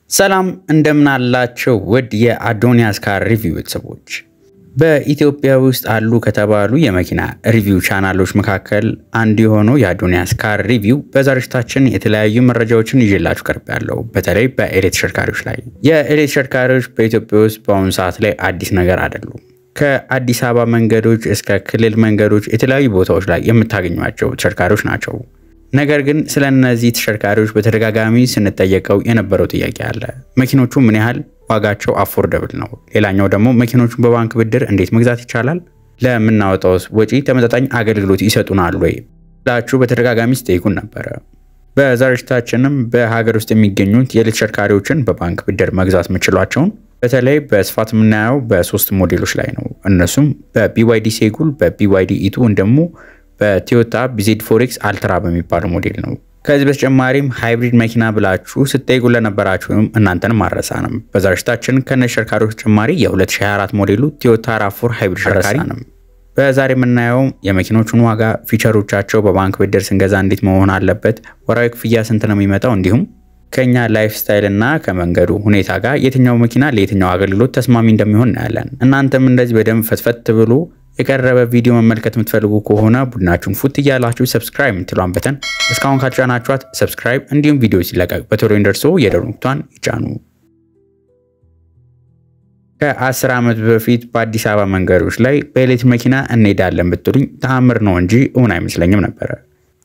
ሰላም እንደምን አላችሁ ውድ የአዶኒያስ ካር ሪቪው ቤተሰቦች። በኢትዮጵያ ውስጥ አሉ ከተባሉ የመኪና ሪቪው ቻናሎች መካከል አንዱ የሆነው የአዶኒያስ ካር ሪቪው በዛሬታችን የተለያዩ መረጃዎችን ይዤላችሁ ቀርቤያለሁ። በተለይ በኤሌክትሪክ ተሽከርካሪዎች ላይ። የኤሌክትሪክ ተሽከርካሪዎች በኢትዮጵያ ውስጥ በአሁኑ ሰዓት ላይ አዲስ ነገር አይደሉም። ከአዲስ አበባ መንገዶች እስከ ክልል መንገዶች የተለያዩ ቦታዎች ላይ የምታገኟቸው ተሽከርካሪዎች ናቸው። ነገር ግን ስለነዚህ ተሽከርካሪዎች በተደጋጋሚ ስንጠየቀው የነበረው ጥያቄ አለ። መኪኖቹ ምን ያህል ዋጋቸው አፎርደብል ነው? ሌላኛው ደግሞ መኪኖቹን በባንክ ብድር እንዴት መግዛት ይቻላል? ለምናወጣውስ ወጪ ተመጣጣኝ አገልግሎት ይሰጡናል ወይ? ብላችሁ በተደጋጋሚ ስጠይቁን ነበር። በዛሬታችንም በሀገር ውስጥ የሚገኙት የኤሌክትሪክ ተሽከርካሪዎችን በባንክ ብድር መግዛት የምትችሏቸውን በተለይ በስፋት የምናየው በ3 ሞዴሎች ላይ ነው። እነሱም በቢዋይዲ ሴጉል፣ በቢዋይዲ ኢቱ እንደሞ በቶዮታ BZ4X አልትራ በሚባለው ሞዴል ነው። ከዚህ በተጨማሪም ሃይብሪድ መኪና ብላችሁ ስትጠይቁ ለነበራችሁም እናንተንም አረሳንም። በዛሬታችን ከነተሽከርካሪዎች ተጨማሪ የ2024 ሞዴሉ ቶዮታ RAV4 ሃይብሪድ ተሽከርካሪ ነው። በዛሬ የምናየው የመኪኖቹን ዋጋ፣ ፊቸሮቻቸው፣ በባንክ ብድር ስንገዛ እንዴት መሆን አለበት፣ ወራዊ ክፍያ ስንት ነው የሚመጣው፣ እንዲሁም ከኛ ላይፍ ስታይል እና ከመንገዱ ሁኔታ ጋር የትኛው መኪና ለየትኛው አገልግሎት ተስማሚ እንደሚሆን እናያለን። እናንተም እንደዚህ በደንብ ፈትፈት ብሎ የቀረበ ቪዲዮ መመልከት የምትፈልጉ ከሆነ ቡድናችሁን ፉት እያላችሁ ሰብስክራይብ የምትሏን በተን እስካሁን ካልጫናችኋት ሰብስክራይብ፣ እንዲሁም ቪዲዮ ሲለቀቅ በቶሎ እንዲደርሶ የደወል ምልክቱን ይጫኑ። ከ10 ዓመት በፊት በአዲስ አበባ መንገዶች ላይ በኤሌክትሪክ መኪና እንሄዳለን ብትሉኝ ተአምር ነው እንጂ እውን አይመስለኝም ነበር።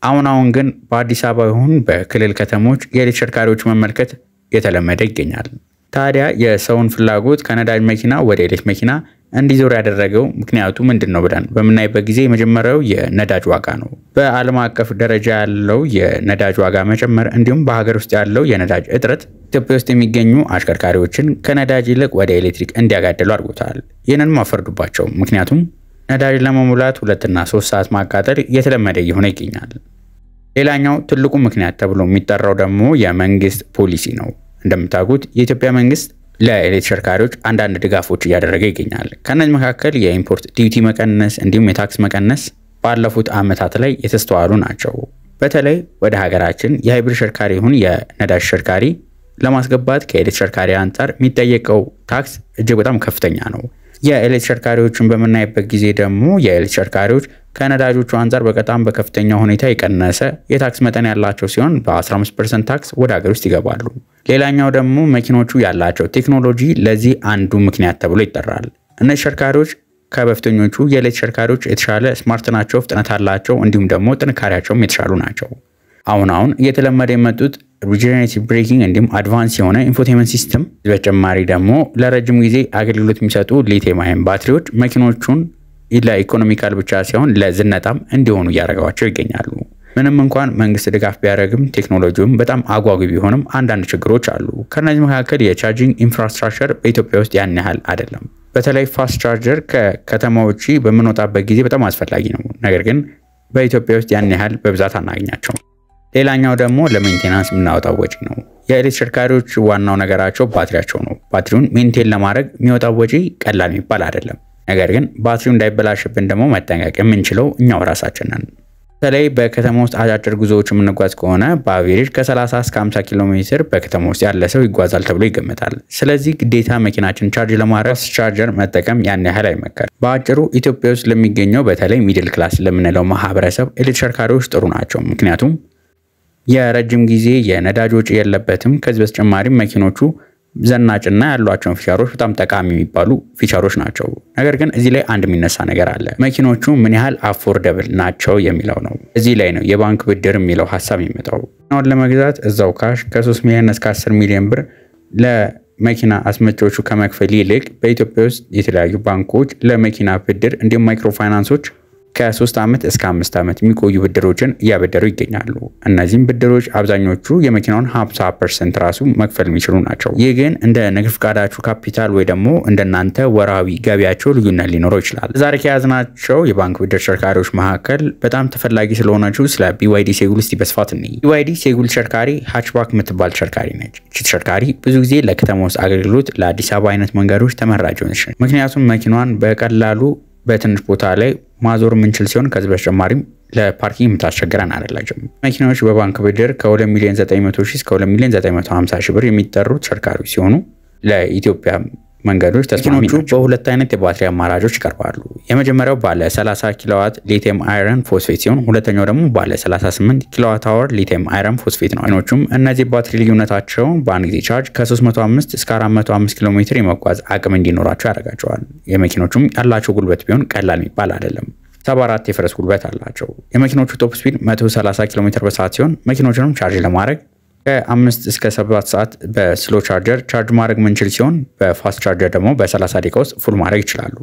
አሁን ግን በአዲስ አበባ ይሁን በክልል ከተሞች የኤሌክትሪክ ተሽከርካሪዎች መመልከት የተለመደ ይገኛል። ታዲያ የሰውን ፍላጎት ከነዳጅ መኪና ወደ ኤሌክትሪክ መኪና እንዲዞር ያደረገው ምክንያቱ ምንድነው ብለን በመናይበት ጊዜ የመጀመሪያው የነዳጅ ዋጋ ነው። በዓለም አቀፍ ደረጃ ያለው የነዳጅ ዋጋ መጨመር እንዲሁም በሀገር ውስጥ ያለው የነዳጅ እጥረት ኢትዮጵያ ውስጥ የሚገኙ አሽከርካሪዎችን ከነዳጅ ይልቅ ወደ ኤሌክትሪክ እንዲያጋደሉ አድርጎታል። ይህንንም አፈርዱባቸው። ምክንያቱም ነዳጅ ለመሙላት 2 እና 3 ሰዓት ማቃጠል የተለመደ እየሆነ ይገኛል። ሌላኛው ትልቁ ምክንያት ተብሎ የሚጠራው ደግሞ የመንግስት ፖሊሲ ነው። እንደምታውቁት የኢትዮጵያ መንግስት ለኤሌክትሪክ ተሽከርካሪዎች አንዳንድ ድጋፎች እያደረገ ይገኛል። ከነዚህ መካከል የኢምፖርት ዲዩቲ መቀነስ እንዲሁም የታክስ መቀነስ ባለፉት ዓመታት ላይ የተስተዋሉ ናቸው። በተለይ ወደ ሀገራችን የሃይብሪድ ተሽከርካሪ ይሁን የነዳጅ ተሽከርካሪ ለማስገባት ከኤሌክትሪክ ተሽከርካሪ አንፃር የሚጠየቀው ታክስ እጅግ በጣም ከፍተኛ ነው። የኤሌክትሪክ ተሽከርካሪዎችን በመናይበት ጊዜ ደግሞ የኤሌክትሪክ ተሽከርካሪዎች ከነዳጆቹ አንፃር በጣም በከፍተኛ ሁኔታ የቀነሰ የታክስ መጠን ያላቸው ሲሆን በ15% ታክስ ወደ ሀገር ውስጥ ይገባሉ። ሌላኛው ደግሞ መኪኖቹ ያላቸው ቴክኖሎጂ ለዚህ አንዱ ምክንያት ተብሎ ይጠራል። እነዚህ ተሽከርካሪዎች ከበፊተኞቹ የኤሌክትሪክ ተሽከርካሪዎች የተሻለ ስማርት ናቸው፣ ፍጥነት አላቸው፣ እንዲሁም ደግሞ ጥንካሬያቸውም የተሻሉ ናቸው። አሁን እየተለመደ የመጡት ሪጀነሬቲቭ ብሬኪንግ እንዲሁም አድቫንስ የሆነ ኢንፎቴመንት ሲስተም፣ በተጨማሪ ደግሞ ለረጅም ጊዜ አገልግሎት የሚሰጡ ሊቲየም አየን ባትሪዎች መኪኖቹን ለኢኮኖሚካል ብቻ ሳይሆን ለዝነጣም እንዲሆኑ እያደረጓቸው ይገኛሉ። ምንም እንኳን መንግስት ድጋፍ ቢያደርግም ቴክኖሎጂውም በጣም አጓጊ ቢሆንም አንዳንድ ችግሮች አሉ። ከነዚህ መካከል የቻርጂንግ ኢንፍራስትራክቸር በኢትዮጵያ ውስጥ ያን ያህል አይደለም። በተለይ ፋስት ቻርጀር ከከተማዎች በምንወጣበት ጊዜ በጣም አስፈላጊ ነው። ነገር ግን በኢትዮጵያ ውስጥ ያን ያህል በብዛት አናገኛቸውም። ሌላኛው ደግሞ ለሜንቴናንስ የምናወጣው ወጪ ነው። የኤሌክትሪክ ተሽከርካሪዎች ዋናው ነገራቸው ባትሪያቸው ነው። ባትሪውን ሜንቴን ለማድረግ የሚወጣው ወጪ ቀላል የሚባል አይደለም። ነገር ግን ባትሪው እንዳይበላሽብን ደግሞ መጠንቀቅ የምንችለው እኛው ራሳችን ነን። በተለይ በከተማ ውስጥ አጫጭር ጉዞዎች የምንጓዝ ከሆነ በአቬሬጅ ከ30 እስከ 50 ኪሎ ሜትር በከተማ ውስጥ ያለ ሰው ይጓዛል ተብሎ ይገመታል። ስለዚህ ግዴታ መኪናችን ቻርጅ ለማድረግ ቻርጀር መጠቀም ያን ያህል አይመከርም። በአጭሩ ኢትዮጵያ ውስጥ ለሚገኘው በተለይ ሚድል ክላስ ለምንለው ማህበረሰብ ኤሌክትሪክ ተሽከርካሪዎች ጥሩ ናቸው። ምክንያቱም የረጅም ጊዜ የነዳጅ ወጪ የለበትም። ከዚህ በተጨማሪም መኪኖቹ ዘናጭና ያሏቸውን ፊቸሮች በጣም ጠቃሚ የሚባሉ ፊቸሮች ናቸው። ነገር ግን እዚህ ላይ አንድ የሚነሳ ነገር አለ። መኪኖቹ ምን ያህል አፎርደብል ናቸው የሚለው ነው። እዚህ ላይ ነው የባንክ ብድር የሚለው ሐሳብ የሚመጣው። አሁን ለመግዛት እዛው ካሽ ከ3 ሚሊዮን እስከ 10 ሚሊዮን ብር ለመኪና አስመጪዎቹ ከመክፈል ይልቅ በኢትዮጵያ ውስጥ የተለያዩ ባንኮች ለመኪና ብድር እንዲሁም ማይክሮ ፋይናንሶች ከ3 ዓመት እስከ 5 ዓመት የሚቆዩ ብድሮችን እያበደሩ ይገኛሉ። እነዚህም ብድሮች አብዛኞቹ የመኪናውን 50% ራሱ መክፈል የሚችሉ ናቸው። ይህ ግን እንደ ንግድ ፍቃዳችሁ ካፒታል ወይ ደግሞ እንደናንተ ወራዊ ገቢያቸው ልዩነት ሊኖረው ይችላል። ዛሬ ከያዝናቸው የባንክ ብድር ተሽከርካሪዎች መካከል በጣም ተፈላጊ ስለሆነችው ስለ BYD ሴጉል እስቲ በስፋት እንይ። BYD ሴጉል ተሽከርካሪ ሃችባክ የምትባል ተሽከርካሪ ነች። እቺ ተሽከርካሪ ብዙ ጊዜ ለከተማ ውስጥ አገልግሎት ለአዲስ አበባ አይነት መንገዶች ተመራጭ ነች። ምክንያቱም መኪናዋን በቀላሉ በትንሽ ቦታ ላይ ማዞር የምንችል ሲሆን ከዚህ በተጨማሪም ለፓርኪንግ የምታስቸግረን አይደላችም። መኪናዎች በባንክ ብድር ከ2,900,000 እስከ 2,950,000 ብር የሚጠሩ ተሽከርካሪዎች ሲሆኑ ለኢትዮጵያ መንገዶች ተስማሚ ናቸው። በሁለት አይነት የባትሪ አማራጮች ይቀርባሉ። የመጀመሪያው ባለ 30 ኪሎዋት ሊቲየም አይረን ፎስፌት ሲሆን ሁለተኛው ደግሞ ባለ 38 ኪሎዋት አወር ሊቲየም አይረን ፎስፌት ነው። አይኖቹም እነዚህ ባትሪ ልዩነታቸው በአንድ ጊዜ ቻርጅ ከ305 እስከ 405 ኪሎ ሜትር የመጓዝ አቅም እንዲኖራቸው ያደርጋቸዋል። የመኪኖቹም ያላቸው ጉልበት ቢሆን ቀላል የሚባል አይደለም። 74 የፈረስ ጉልበት አላቸው። የመኪኖቹ ቶፕ ስፒድ 130 ኪሎ ሜትር በሰዓት ሲሆን መኪኖቹንም ቻርጅ ለማድረግ ከ5 እስከ 7 ሰዓት በስሎ ቻርጀር ቻርጅ ማድረግ ምንችል ሲሆን በፋስት ቻርጀር ደግሞ በ30 ደቂቃ ውስጥ ፉል ማድረግ ይችላሉ።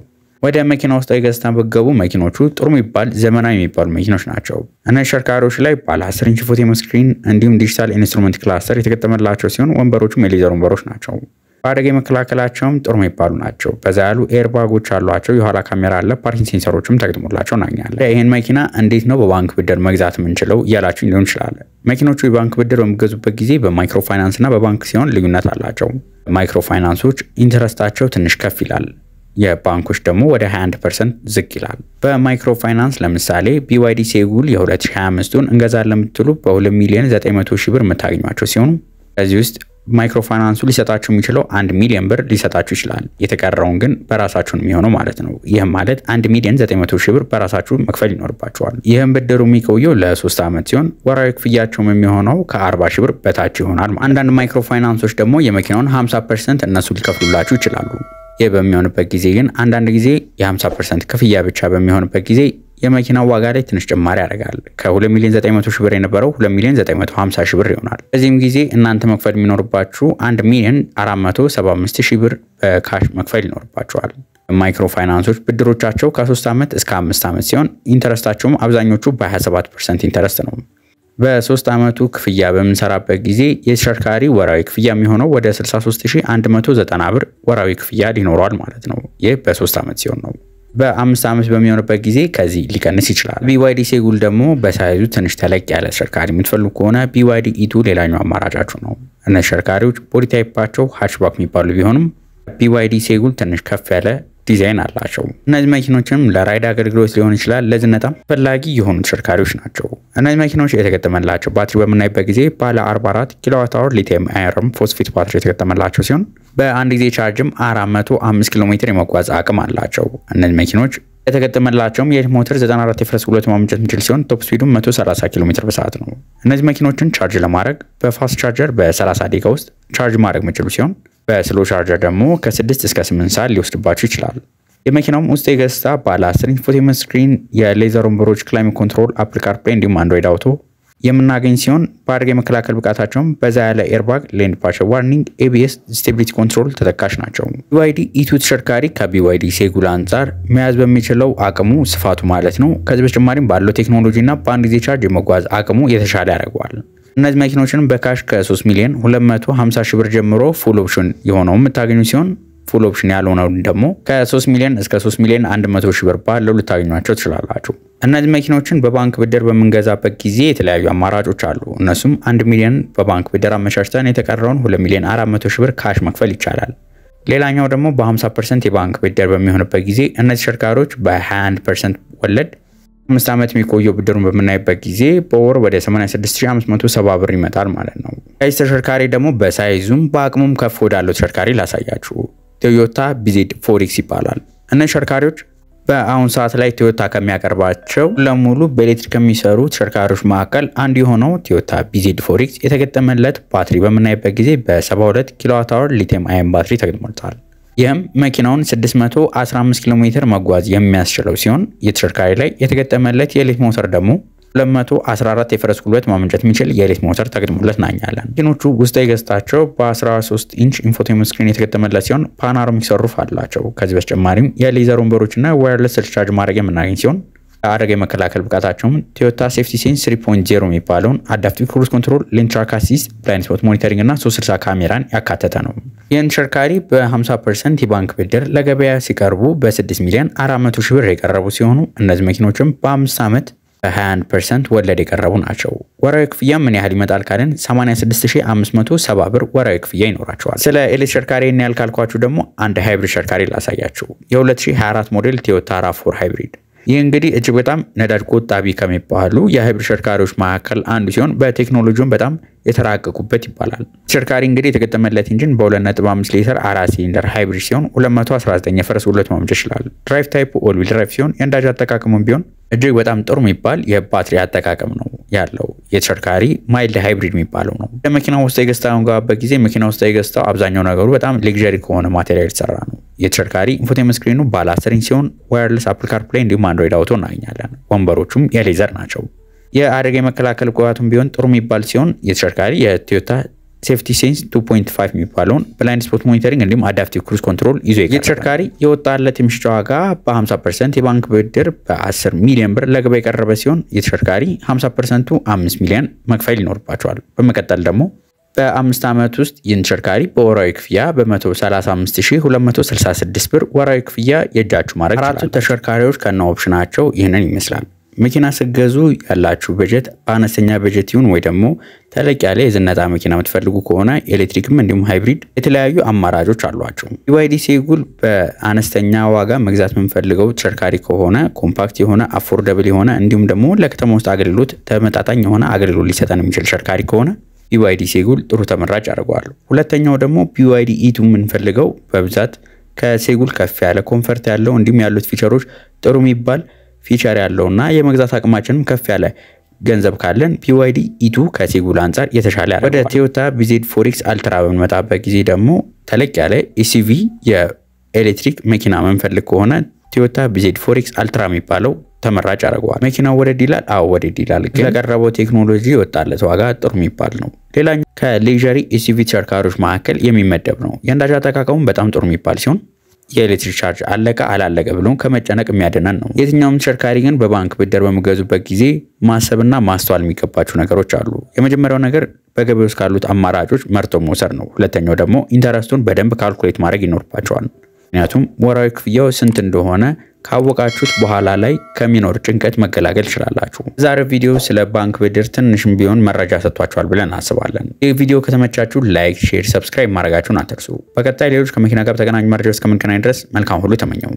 ወደ መኪና ውስጥ ገጽታ በገቡ መኪኖቹ ጥሩ የሚባል ዘመናዊ የሚባሉ መኪኖች ናቸው። እነዚህ ተሽከርካሪዎች ላይ ባለ 10 ኢንች ፎቶ ስክሪን እንዲሁም ዲጂታል ኢንስትሩመንት ክላስተር የተገጠመላቸው ሲሆን ወንበሮቹም የሌዘር ወንበሮች ናቸው። በአደጋ መከላከላቸውም ጥሩ የሚባሉ ናቸው። በዛ ያሉ ኤርባጎች አሏቸው። የኋላ ካሜራ አለ። ፓርኪንግ ሴንሰሮችም ተገጥሞላቸው እናገኛለን። ይሄን መኪና እንዴት ነው በባንክ ብድር መግዛት የምንችለው እያላችሁ ሊሆን ይችላል። መኪኖቹ የባንክ ብድር በሚገዙበት ጊዜ በማይክሮ ፋይናንስ እና በባንክ ሲሆን ልዩነት አላቸው። ማይክሮ ፋይናንሶች ኢንተረስታቸው ትንሽ ከፍ ይላል። የባንኮች ደግሞ ወደ 21% ዝቅ ይላል። በማይክሮ ፋይናንስ ለምሳሌ BYD ሴጉል የ2025ን እንገዛለን የምትሉ በ2,900,000 ብር የምታገኟቸው ሲሆኑ ከዚህ ውስጥ ማይክሮ ፋይናንሱ ሊሰጣችሁ የሚችለው 1 ሚሊዮን ብር ሊሰጣችሁ ይችላል። የተቀረውን ግን በራሳችሁ ነው የሚሆነው ማለት ነው። ይህም ማለት 1,900,000 ብር በራሳችሁ መክፈል ይኖርባችኋል። ይህም ብድሩ የሚቆየው ለ3 ዓመት ሲሆን ወራዊ ክፍያቸውም የሚሆነው ከ40,000 ብር በታች ይሆናል። አንዳንድ ማይክሮ ፋይናንሶች ደግሞ የመኪናውን 50% እነሱ ሊከፍሉላችሁ ይችላሉ። ይህ በሚሆንበት ጊዜ ግን አንዳንድ ጊዜ የ50% ክፍያ ብቻ በሚሆንበት ጊዜ የመኪናው ዋጋ ላይ ትንሽ ጭማሪ ያደርጋል። ከ2,900,000 ብር የነበረው 2,950,000 ብር ይሆናል። በዚህም ጊዜ እናንተ መክፈል የሚኖርባችሁ 1,475,000 ብር በካሽ መክፈል ይኖርባችኋል። ማይክሮ ፋይናንሶች ብድሮቻቸው ከ3 ዓመት እስከ 5 ዓመት ሲሆን ኢንተረስታቸውም አብዛኞቹ በ27% ኢንተረስት ነው። በ3 ዓመቱ ክፍያ በምንሰራበት ጊዜ የተሽከርካሪ ወራዊ ክፍያ የሚሆነው ወደ 63,190 ብር ወራዊ ክፍያ ሊኖረዋል ማለት ነው። ይህ በ3 ዓመት ሲሆን ነው። በ5 ዓመት በሚሆንበት ጊዜ ከዚህ ሊቀንስ ይችላል። BYD ሴጉል ደግሞ በሳይዙ ትንሽ ተለቅ ያለ ተሽከርካሪ የምትፈልጉ ከሆነ BYD E2 ሌላኛው አማራጫችሁ ነው። እነዚህ ተሽከርካሪዎች ቦዲ ታይፓቸው ሃችባክ የሚባሉ ቢሆኑም BYD ሴጉል ትንሽ ከፍ ያለ ዲዛይን አላቸው። እነዚህ መኪኖችም ለራይድ አገልግሎት ሊሆን ይችላል፣ ለዝነታም ፈላጊ የሆኑ ተሽከርካሪዎች ናቸው። እነዚህ መኪኖች የተገጠመላቸው ባትሪ በምናይበት ጊዜ ባለ 44 ኪሎዋት አወር ሊቲየም አይረን ፎስፌት ባትሪ የተገጠመላቸው ሲሆን በአንድ ጊዜ ቻርጅም 405 ኪሎ ሜትር የመጓዝ አቅም አላቸው። እነዚህ መኪኖች የተገጠመላቸውም የኤሌክትሪክ ሞተር 94 የፈረስ ጉልበት ማመንጨት የሚችል ሲሆን ቶፕ ስፒዱም 130 ኪሎ ሜትር በሰዓት ነው። እነዚህ መኪኖችን ቻርጅ ለማድረግ በፋስት ቻርጀር በ30 ደቂቃ ውስጥ ቻርጅ ማድረግ የሚችሉ ሲሆን በስሎ ቻርጀር ደግሞ ከ6 እስከ 8 ሰዓት ሊወስድባችሁ ይችላል። የመኪናውም ውስጥ ገጽታ ባለ 10 ኢንች ፎቶ ስክሪን፣ የሌዘር ወንበሮች፣ ክላይሜት ኮንትሮል፣ አፕል ካርፕሌይ እንዲሁም አንድሮይድ አውቶ የምናገኝ ሲሆን በአደጋ የመከላከል ብቃታቸውም በዛ ያለ ኤርባግ፣ ሌን ዲፓርቸር ዋርኒንግ፣ ABS፣ ስቴቢሊቲ ኮንትሮል ተጠቃሽ ናቸው። BYD E2 ተሽከርካሪ ከBYD ሴጉል አንጻር መያዝ በሚችለው አቅሙ ስፋቱ ማለት ነው። ከዚህ በተጨማሪም ባለው ቴክኖሎጂና በአንድ ጊዜ ቻርጅ የመጓዝ አቅሙ የተሻለ ያደርገዋል። እነዚህ መኪኖችን በካሽ ከ3,250,000 ብር ጀምሮ ፉል ኦፕሽን የሆነው የምታገኙ ሲሆን ፉል ኦፕሽን ያልሆነው ደግሞ ከ3 ሚሊዮን እስከ 3,100,000 ብር ባለው ልታገኟቸው ትችላላችሁ። እነዚህ መኪኖችን በባንክ ብድር በምንገዛበት ጊዜ የተለያዩ አማራጮች አሉ። እነሱም 1 ሚሊዮን በባንክ ብድር አመቻችተን የተቀረውን 2,400,000 ብር ካሽ መክፈል ይቻላል። ሌላኛው ደግሞ በ50% የባንክ ብድር በሚሆንበት ጊዜ እነዚህ ተሽከርካሪዎች በ21% ወለድ 5 ዓመት የሚቆየው ብድሩን በምናይበት ጊዜ በወር ወደ 86,570 ብር ይመጣል ማለት ነው። ከዚህ ተሽከርካሪ ደግሞ በሳይዙም በአቅሙም ከፍ ወዳለው ተሽከርካሪ ላሳያችሁ። ቶዮታ BZ4X ይባላል። እነዚህ ተሽከርካሪዎች በአሁን ሰዓት ላይ ቶዮታ ከሚያቀርባቸው ለሙሉ በኤሌክትሪክ ከሚሰሩ ተሽከርካሪዎች መካከል አንዱ የሆነው ቶዮታ BZ4X የተገጠመለት ባትሪ በምናይበት ጊዜ በ72 ኪሎዋት አወር ሊቲየም አየን ባትሪ ተገጥሞለታል። ይህም መኪናውን 615 ኪሎ ሜትር መጓዝ የሚያስችለው ሲሆን የተሽከርካሪ ላይ የተገጠመለት የኤሌክትሪክ ሞተር ደግሞ 214 የፈረስ ጉልበት ማመንጨት የሚችል የኤሌክትሪክ ሞተር ተገጥሞለት እናኛለን። መኪኖቹ ውስጣዊ ገጽታቸው በ13 ኢንች ኢንፎቴንመንት ስክሪን የተገጠመለት ሲሆን ፓኖራሚክ ሰንሩፍ አላቸው። ከዚህ በተጨማሪም የሌዘር ወንበሮችና ዋየርለስ ስልክ ቻርጅ ማድረግ የምናገኝ ሲሆን አደጋ የመከላከል ብቃታቸውም ቶዮታ ሴፍቲ ሴንስ 3.0 የሚባለውን አዳፕቲቭ ክሩዝ ኮንትሮል፣ ሌን ትራክ አሲስት፣ ብላይንድ ስፖት ሞኒተሪንግ እና 360 ካሜራን ያካተተ ነው። ይህን ተሽከርካሪ በ50% የባንክ ብድር ለገበያ ሲቀርቡ በ6,400,000 ብር የቀረቡ ሲሆኑ እነዚህ መኪኖችም በ5 ዓመት በ21% ወለድ የቀረቡ ናቸው። ወራዊ ክፍያ ምን ያህል ይመጣል ካለን 86,570 ብር ወራዊ ክፍያ ይኖራቸዋል። ስለ ኤሌክትሪክ ተሽከርካሪ ያልካልኳችሁ ደግሞ አንድ ሃይብሪድ ተሽከርካሪ ላሳያችሁ። የ2024 ሞዴል ቶዮታ RAV4 ሃይብሪድ ይህ እንግዲህ እጅግ በጣም ነዳጅ ቆጣቢ ከሚባሉ የሃይብሪድ ተሽከርካሪዎች መካከል አንዱ ሲሆን በቴክኖሎጂውም በጣም የተራቀቁበት ይባላል። ተሽከርካሪ እንግዲህ የተገጠመለት ኢንጂን በ2.5 ሊትር 4 ሲሊንደር ሃይብሪድ ሲሆን 219 የፈረስ ጉልበት ማምጫ ይችላል። ድራይቭ ታይፕ ኦል ዊል ድራይቭ ሲሆን የነዳጅ አጠቃቀሙም ቢሆን እጅግ በጣም ጥሩ የሚባል የባትሪ አጠቃቀም ነው ያለው። የተሽከርካሪ ማይልድ ሃይብሪድ የሚባለው ነው። ለመኪናው ውስጥ የገዝታውን ጋርበት ጊዜ መኪናው ውስጥ የገዝታው አብዛኛው ነገሩ በጣም ሌግዠሪ ከሆነ ማቴሪያል የተሰራ ነው። የተሽከርካሪ ኢንፎቴመንት ስክሪኑ ባለ 10 ኢንች ሲሆን ዋየርለስ አፕል ካርፕሌይ እንዲሁም አንድሮይድ አውቶ እናገኛለን። ወንበሮቹም የሌዘር ናቸው። የአደጋ የመከላከል ቋቱም ቢሆን ጥሩ የሚባል ሲሆን የተሽከርካሪ የቶዮታ ሴፍቲ ሴንስ 2.5 የሚባለውን ብላይንድ ስፖት ሞኒተሪንግ እንዲሁም አዳፕቲቭ ክሩዝ ኮንትሮል ይዞ ይቀርባል። የተሽከርካሪ የወጣለት የምሽጫ ዋጋ በ50% የባንክ ብድር በ10 ሚሊዮን ብር ለገበያ የቀረበ ሲሆን የተሽከርካሪ 50%ቱ 5 ሚሊዮን መክፈል ይኖርባቸዋል። በመቀጠል ደግሞ በ5 ዓመት ውስጥ ይህን ተሽከርካሪ በወራዊ ክፍያ በ135266 ብር ወራዊ ክፍያ የእጃችሁ ማድረግ ይችላል። አራቱ ተሽከርካሪዎች ከነ ኦፕሽናቸው ይህንን ይመስላል። መኪና ስገዙ ያላችሁ በጀት በአነስተኛ በጀት ይሁን ወይ ደግሞ ተለቅ ያለ የዝነጣ መኪና የምትፈልጉ ከሆነ ኤሌክትሪክም እንዲሁም ሃይብሪድ የተለያዩ አማራጮች አሏቸው። BYD ሴጉል በአነስተኛ ዋጋ መግዛት የምንፈልገው ተሽከርካሪ ከሆነ ኮምፓክት የሆነ አፎርደብል የሆነ እንዲሁም ደግሞ ለከተማ ውስጥ አገልግሎት ተመጣጣኝ የሆነ አገልግሎት ሊሰጠን የሚችል ተሽከርካሪ ከሆነ BYD ሴጉል ጥሩ ተመራጭ ያደርገዋል። ሁለተኛው ደግሞ BYD E2 የምንፈልገው በብዛት ከሴጉል ከፍ ያለ ኮምፈርት ያለው እንዲሁም ያሉት ፊቸሮች ጥሩ የሚባል ፊቸር ያለውና የመግዛት አቅማችንም ከፍ ያለ ገንዘብ ካለን BYD E2 ከሴጉል አንፃር የተሻለ ያደርገዋል። ወደ ቶዮታ BZ4X አልትራ በመጣበት ጊዜ ደግሞ ተለቅ ያለ SUV የኤሌክትሪክ መኪና መንፈልግ ከሆነ ቶዮታ BZ4X አልትራ የሚባለው ተመራጭ ያደርገዋል። መኪናው ወደ ዲላል ወደ ዲላል ለቀረበው ቴክኖሎጂ ወጣለት ዋጋ ጥሩ የሚባል ነው። ሌላኛው ከሌጀሪ SUV ተሽከርካሪዎች መካከል የሚመደብ ነው። የነዳጅ አጠቃቀሙ በጣም ጥሩ የሚባል ሲሆን የኤሌክትሪክ ቻርጅ አለቀ አላለቀ ብሎ ከመጨነቅ የሚያድነን ነው። የትኛውም ተሽከርካሪ ግን በባንክ ብድር በመገዙበት ጊዜ ማሰብና ማስተዋል የሚገባቸው ነገሮች አሉ። የመጀመሪያው ነገር በገበያው ውስጥ ካሉት አማራጮች መርጦ መውሰድ ነው። ሁለተኛው ደግሞ ኢንተረስቱን በደንብ ካልኩሌት ማድረግ ይኖርባቸዋል። ምክንያቱም ወራዊ ክፍያው ስንት እንደሆነ ካወቃችሁት በኋላ ላይ ከሚኖር ጭንቀት መገላገል ይችላላችሁ። ዛሬው ቪዲዮ ስለ ባንክ ብድር ትንሽም ቢሆን መረጃ ሰጥቷችኋል ብለን አስባለን። ይህ ቪዲዮ ከተመቻችሁ ላይክ፣ ሼር፣ ሰብስክራይብ ማድረጋችሁን አትርሱ። በቀጣይ ሌሎች ከመኪና ጋር ተገናኙ መረጃዎች እስከምንገናኝ ድረስ መልካም ሁሉ ተመኘው።